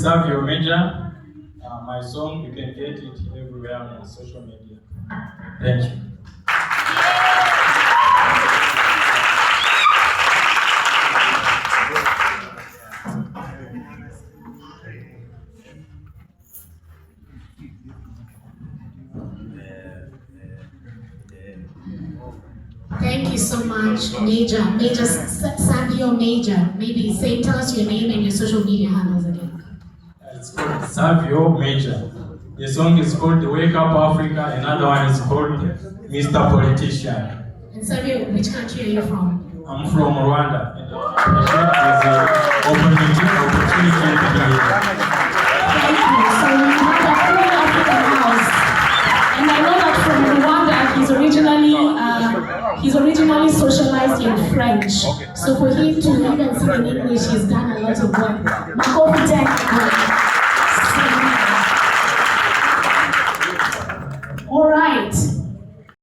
Savio Major. My song, you can get it everywhere on social media. Thank you. Thank you so much, Major Savio Major. Maybe tell us your name and your social media handles again. It's called Savio Major. The song is called Wake Up Africa. Another one is called Mr. Politician. And Savio, which country are you from? I'm from Rwanda. And there's an opportunity to be here. Thank you. So we have a full African house. And I know that from Rwanda, he's originally socialized in French. So for him to even sing in English, he's done a lot of work.